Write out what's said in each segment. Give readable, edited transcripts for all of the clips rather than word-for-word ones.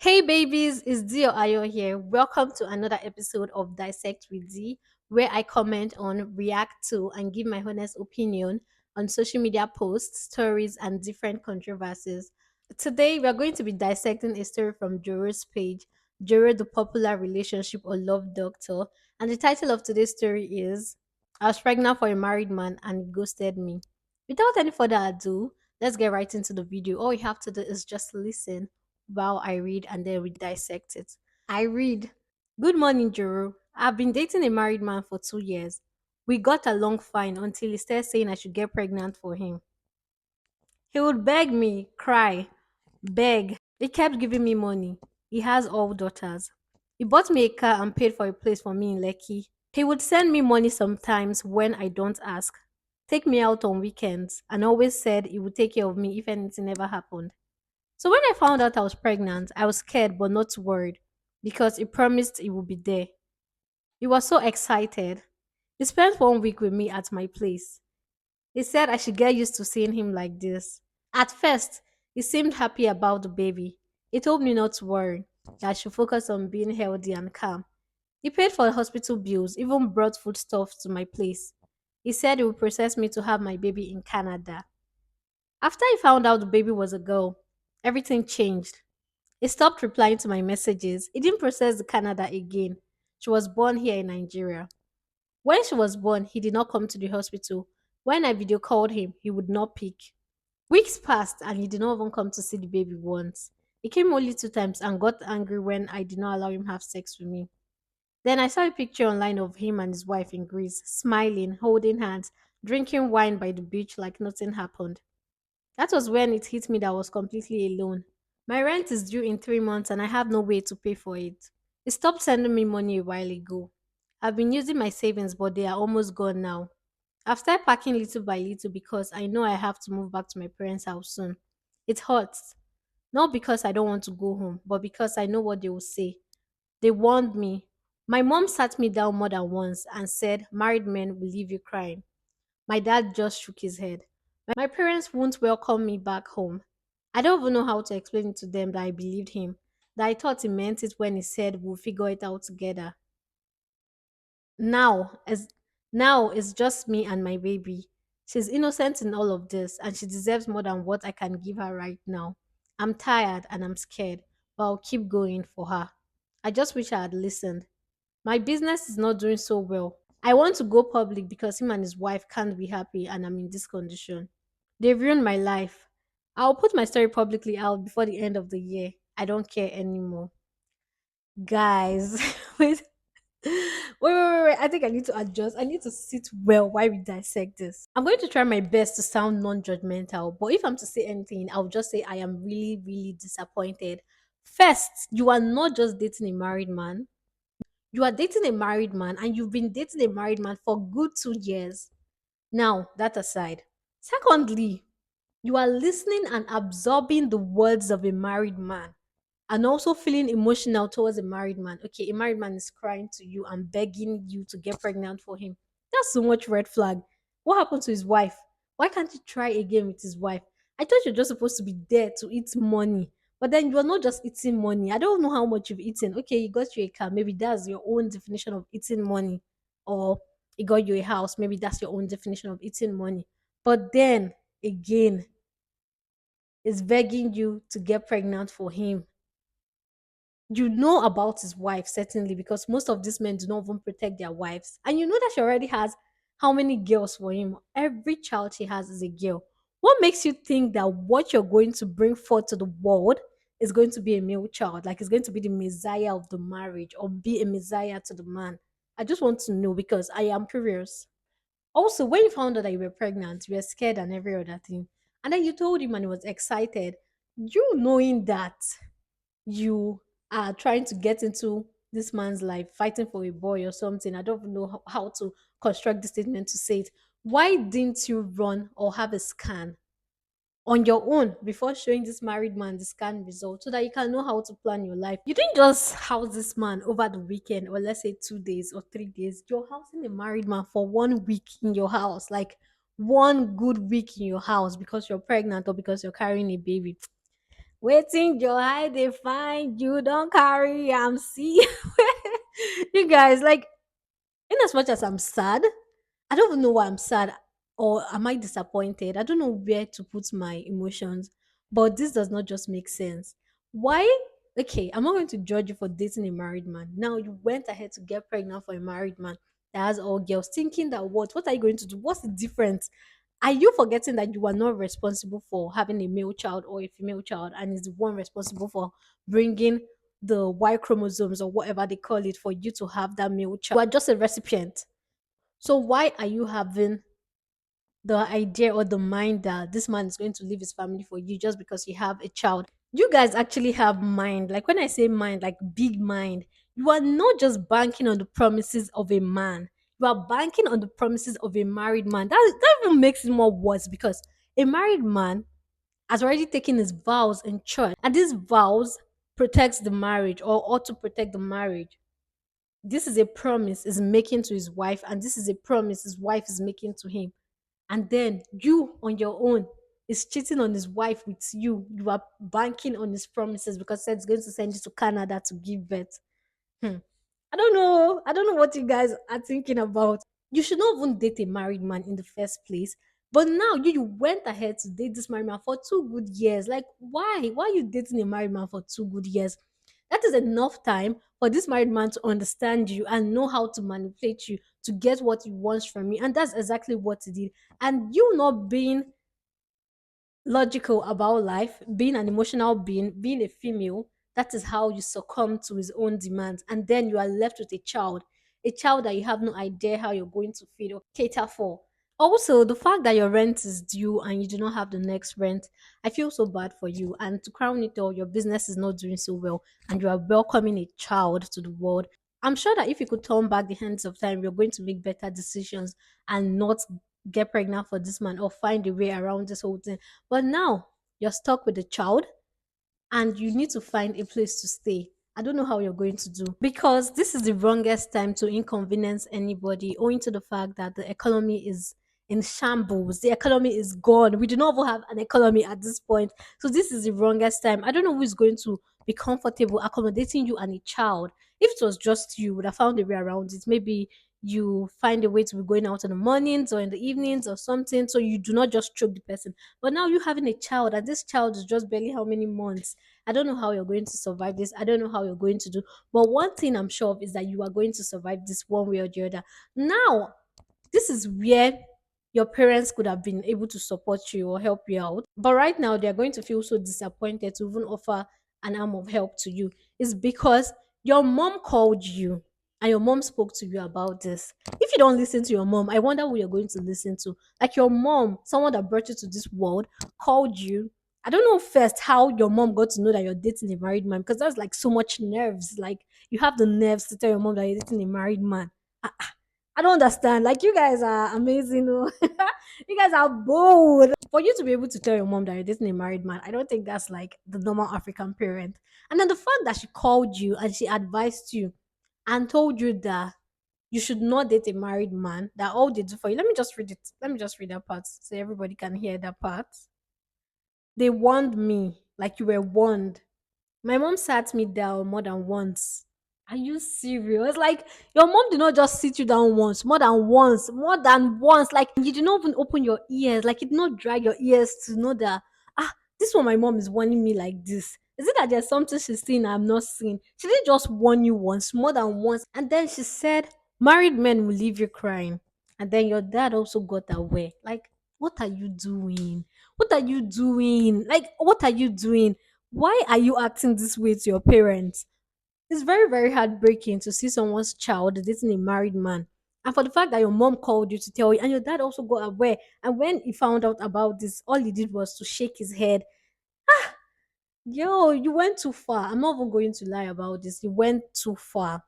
Hey babies, it's Dio Ayo here. Welcome to another episode of Dissect with Z, where I comment on, react to, and give my honest opinion on social media posts, stories, and different controversies. Today, we are going to be dissecting a story from Joro's page, Joro the Popular Relationship or Love Doctor. And the title of today's story is I was pregnant for a married man and he ghosted me. Without any further ado, let's get right into the video. All you have to do is just listen while I read and then we dissect it. I read, Good morning, Joro. I've been dating a married man for 2 years. We got along fine until he started saying I should get pregnant for him. He would beg me, cry, beg. He kept giving me money. He has all daughters. He bought me a car and paid for a place for me in Lekki. He would send me money sometimes when I don't ask, take me out on weekends, and always said he would take care of me if anything ever happened. So when I found out I was pregnant, I was scared but not worried because he promised he would be there. He was so excited. He spent 1 week with me at my place. He said I should get used to seeing him like this. At first, he seemed happy about the baby. He told me not to worry, that I should focus on being healthy and calm. He paid for the hospital bills, even brought foodstuffs to my place. He said he would process me to have my baby in Canada. After I found out the baby was a girl, everything changed. He stopped replying to my messages. He didn't process the Canada again. She was born here in Nigeria. When she was born, he did not come to the hospital. When I video called him, he would not pick. Weeks passed and he did not even come to see the baby once. He came only 2 times and got angry when I did not allow him have sex with me. Then I saw a picture online of him and his wife in Greece, smiling, holding hands, drinking wine by the beach like nothing happened. That was when it hit me that I was completely alone. My rent is due in 3 months and I have no way to pay for it. He stopped sending me money a while ago. I've been using my savings, but they are almost gone now. I've started packing little by little because I know I have to move back to my parents' house soon. It hurts. Not because I don't want to go home, but because I know what they will say. They warned me. My mom sat me down more than once and said, Married men will leave you crying. My dad just shook his head. My parents won't welcome me back home. I don't even know how to explain it to them that I believed him, that I thought he meant it when he said we'll figure it out together. Now, as now it's just me and my baby. She's innocent in all of this and she deserves more than what I can give her right now. I'm tired and I'm scared, but I'll keep going for her. I just wish I had listened. My business is not doing so well. I want to go public because him and his wife can't be happy and I'm in this condition. They've ruined my life. I'll put my story publicly out before the end of the year. I don't care anymore. Guys, wait. Wait. I think I need to adjust. I need to sit well while we dissect this. I'm going to try my best to sound non judgmental, but if I'm to say anything, I'll just say I am really, really disappointed. First, you are not just dating a married man, you are dating a married man, and you've been dating a married man for good 2 years. Now, that aside. Secondly, you are listening and absorbing the words of a married man and also feeling emotional towards a married man. Okay, a married man is crying to you and begging you to get pregnant for him. That's so much red flag. What happened to his wife? Why can't he try again with his wife? I thought you're just supposed to be there to eat money. But then you are not just eating money. I don't know how much you've eaten. Okay, you got you a car. Maybe that's your own definition of eating money. Or he got you a house. Maybe that's your own definition of eating money. But then again, is begging you to get pregnant for him. You know about his wife, certainly, because most of these men do not even protect their wives. And you know that she already has how many girls for him? Every child she has is a girl. What makes you think that what you're going to bring forth to the world is going to be a male child? Like it's going to be the messiah of the marriage or be a messiah to the man? I just want to know because I am curious. Also, when you found out that you were pregnant, you were scared and every other thing. And then you told him and he was excited. You knowing that you are trying to get into this man's life, fighting for a boy or something. I don't even know how to construct the statement to say it. Why didn't you run or have a scan on your own before showing this married man the scan result so that you can know how to plan your life? You didn't just house this man over the weekend or let's say 2 days or 3 days. You're housing a married man for 1 week in your house, like one good week in your house because you're pregnant or because you're carrying a baby. Waiting your eye, they find you, don't carry, I'm see. You guys, like, in as much as I'm sad, I don't even know why I'm sad or am I disappointed. I don't know where to put my emotions, but this does not just make sense. Why? Okay, I'm not going to judge you for dating a married man. Now you went ahead to get pregnant for a married man that has all girls, thinking that what are you going to do? What's the difference? Are you forgetting that you are not responsible for having a male child or a female child and is the one responsible for bringing the Y chromosomes or whatever they call it for you to have that male child? You are just a recipient. So why are you having the idea or the mind that this man is going to leave his family for you just because you have a child? You guys actually have mind. Like when I say mind, like big mind, you are not just banking on the promises of a man. You are banking on the promises of a married man. That even makes it more worse because a married man has already taken his vows in church, and these vows protects the marriage or ought to protect the marriage. This is a promise is making to his wife, and this is a promise his wife is making to him. And then you on your own is cheating on his wife with you. You are banking on his promises because he said he's going to send you to Canada to give birth. Hmm. I don't know. I don't know what you guys are thinking about. You should not even date a married man in the first place. But now you went ahead to date this married man for 2 good years. Like, why? Why are you dating a married man for 2 good years? That is enough time for this married man to understand you and know how to manipulate you to get what he wants from you. And that's exactly what he did. And you not being logical about life, being an emotional being, being a female, that is how you succumb to his own demands. And then you are left with a child that you have no idea how you're going to feed or cater for. Also, the fact that your rent is due and you do not have the next rent, I feel so bad for you. And to crown it all, your business is not doing so well and you are welcoming a child to the world. I'm sure that if you could turn back the hands of time, you're going to make better decisions and not get pregnant for this man or find a way around this whole thing. But now you're stuck with the child and you need to find a place to stay. I don't know how you're going to do because this is the wrongest time to inconvenience anybody, owing to the fact that the economy is in shambles. The economy is gone. We do not even have an economy at this point. So this is the wrongest time. I don't know who is going to be comfortable accommodating you and a child. If it was just you, would have found a way around it. Maybe you find a way to be going out in the mornings or in the evenings or something, so you do not just choke the person. But now you having a child, and this child is just barely how many months. I don't know how you're going to survive this. I don't know how you're going to do. But one thing I'm sure of is that you are going to survive this one way or the other. Now, this is where your parents could have been able to support you or help you out. But right now, they're going to feel so disappointed to even offer an arm of help to you. It's because your mom called you and your mom spoke to you about this. If you don't listen to your mom, I wonder who you're going to listen to. Like your mom, someone that brought you to this world, called you. I don't know first how your mom got to know that you're dating a married man because that's like so much nerves. Like you have the nerves to tell your mom that you're dating a married man. I don't understand. Like you guys are amazing. Oh. You guys are bold. For you to be able to tell your mom that you're dating a married man, I don't think that's like the normal African parent. And then the fact that she called you and she advised you and told you that you should not date a married man, that all they do for you. Let me just read it. Let me just read that part so everybody can hear that part. They warned me, like you were warned. My mom sat me down more than once. Are you serious? Like your mom did not just sit you down once, more than once, more than once. Like you did not even open your ears. Like you did not drag your ears to know that this one my mom is warning me like this. Is it that there's something she's seeing I'm not seeing? She didn't just warn you once, more than once. And then she said, married men will leave you crying. And then your dad also got away. Like, what are you doing? What are you doing? Like, what are you doing? Why are you acting this way to your parents? It's very, very heartbreaking to see someone's child dating a married man. And for the fact that your mom called you to tell you, and your dad also got aware. And when he found out about this, all he did was to shake his head. Yo, you went too far. I'm not even going to lie about this. You went too far.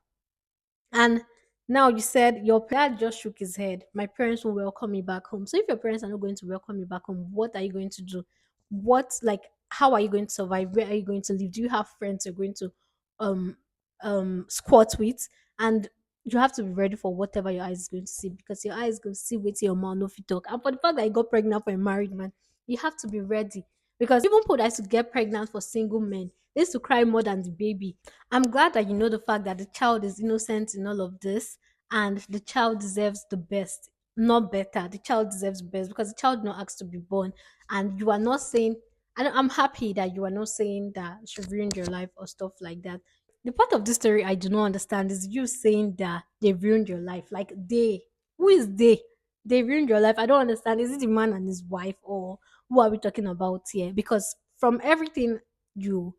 And now you said your dad just shook his head. My parents will welcome me back home. So if your parents are not going to welcome you back home, what are you going to do? What like how are you going to survive? Where are you going to live? Do you have friends you're going to um squat with? And you have to be ready for whatever your eyes is going to see because your eyes going to see with your mouth no fit talk. And for the fact that you got pregnant for a married man, you have to be ready. Because even people that used to get pregnant for single men, they used to cry more than the baby. I'm glad that you know the fact that the child is innocent in all of this and the child deserves the best, not better. The child deserves best because the child not asked to be born. And you are not saying, and I'm happy that you are not saying that she ruined your life or stuff like that. The part of this story I do not understand is you saying that they ruined your life. Like they, who is they? They ruined your life. I don't understand. Is it the man and his wife, or who are we talking about here? Because from everything you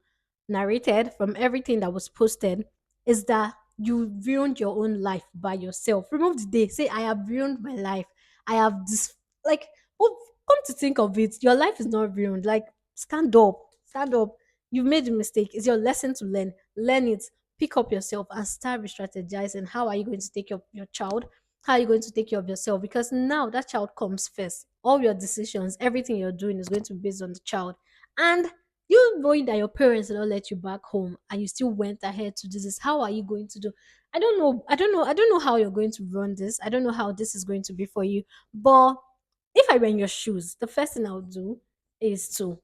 narrated, from everything that was posted, is that you ruined your own life by yourself. Remove the day. Say, I have ruined my life. I have this, like, oh, come to think of it, your life is not ruined. Like, stand up. Stand up. You've made a mistake. It's your lesson to learn. Learn it. Pick up yourself and start re-strategizing. How are you going to take care of your child? How are you going to take care of yourself? Because now that child comes first. All your decisions, everything you're doing is going to be based on the child. And you knowing that your parents did not let you back home and you still went ahead to do this, how are you going to do? I don't know. I don't know how you're going to run this. I don't know how this is going to be for you. But if I were in your shoes, the first thing I would do is to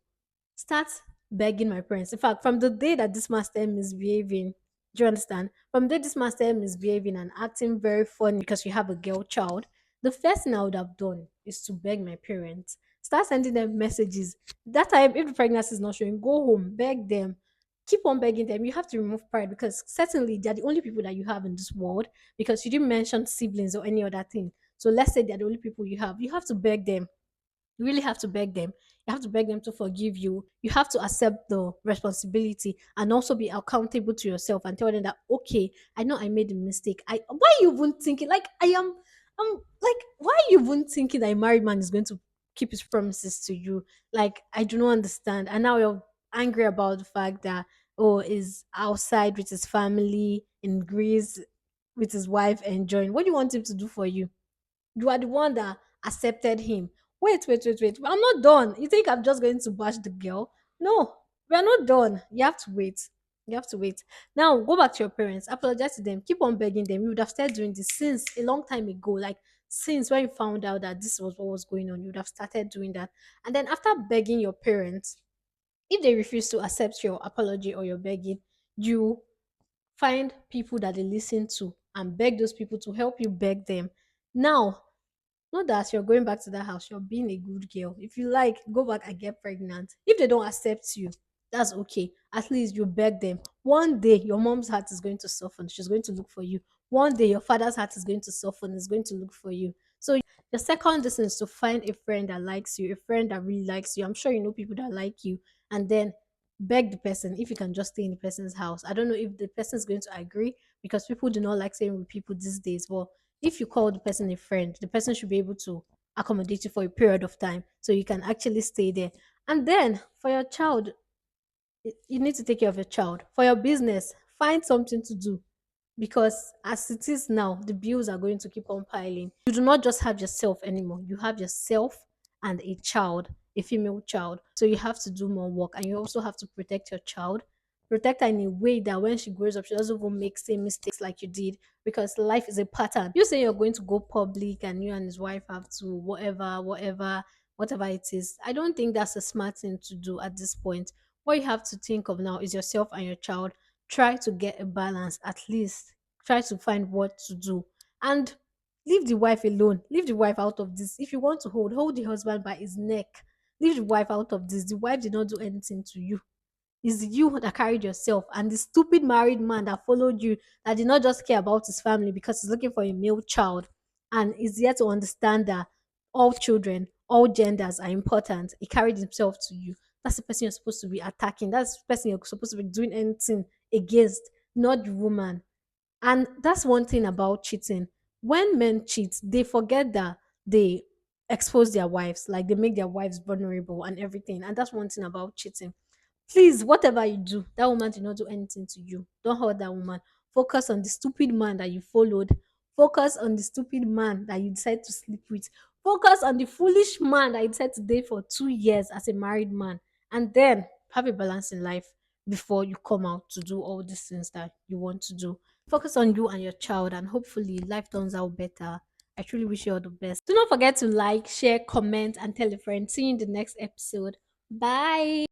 start begging my parents. In fact, from the day that this man started misbehaving, do you understand? From the day this man started misbehaving and acting very funny because you have a girl child, the first thing I would have done is to beg my parents. Start sending them messages. That time, if the pregnancy is not showing, go home, beg them. Keep on begging them. You have to remove pride because certainly they're the only people that you have in this world because you didn't mention siblings or any other thing. So let's say they're the only people you have. You have to beg them. You really have to beg them. You have to beg them to forgive you. You have to accept the responsibility and also be accountable to yourself and tell them that okay, I know I made a mistake. Why you even thinking like I'm like why you even thinking that a married man is going to keep his promises to you? Like I do not understand. And now you're angry about the fact that oh is outside with his family in Greece with his wife enjoying. What do you want him to do for you? You are the one that accepted him. Wait, wait, wait, wait. I'm not done. You think I'm just going to bash the girl? No, we're not done. You have to wait. You have to wait. Now go back to your parents. Apologize to them. Keep on begging them. You would have started doing this since a long time ago. Like since when you found out that this was what was going on, you would have started doing that. And then after begging your parents, if they refuse to accept your apology or your begging, you find people that they listen to and beg those people to help you beg them. Now not that you're going back to that house, you're being a good girl. If you like, go back and get pregnant. If they don't accept you, that's okay. At least you beg them. One day, your mom's heart is going to soften. She's going to look for you. One day, your father's heart is going to soften. Is going to look for you. So, your second lesson is to find a friend that likes you, a friend that really likes you. I'm sure you know people that like you. And then beg the person if you can just stay in the person's house. I don't know if the person is going to agree because people do not like staying with people these days. But if you call the person a friend, the person should be able to accommodate you for a period of time so you can actually stay there. And then for your child, you need to take care of your child. For your business, find something to do because as it is now, the bills are going to keep on piling. You do not just have yourself anymore. You have yourself and a child, a female child. So you have to do more work and you also have to protect your child. Protect her in a way that when she grows up, she doesn't even make same mistakes like you did because life is a pattern. You say you're going to go public and you and his wife have to whatever it is. I don't think that's a smart thing to do at this point. What you have to think of now is yourself and your child. Try to get a balance at least. Try to find what to do and leave the wife alone. Leave the wife out of this. If you want to hold the husband by his neck. Leave the wife out of this. The wife did not do anything to you. It's you that carried yourself and the stupid married man that followed you that did not just care about his family because he's looking for a male child and is yet to understand that all children, all genders are important. He carried himself to you. That's the person you're supposed to be attacking. That's the person you're supposed to be doing anything against, not the woman. And that's one thing about cheating. When men cheat, they forget that they expose their wives, like they make their wives vulnerable and everything. And that's one thing about cheating. Please, whatever you do, that woman did not do anything to you. Don't hurt that woman. Focus on the stupid man that you followed. Focus on the stupid man that you decided to sleep with. Focus on the foolish man that you decided to date for 2 years as a married man. And then have a balance in life before you come out to do all these things that you want to do. Focus on you and your child, and hopefully, life turns out better. I truly wish you all the best. Do not forget to like, share, comment, and tell a friend. See you in the next episode. Bye.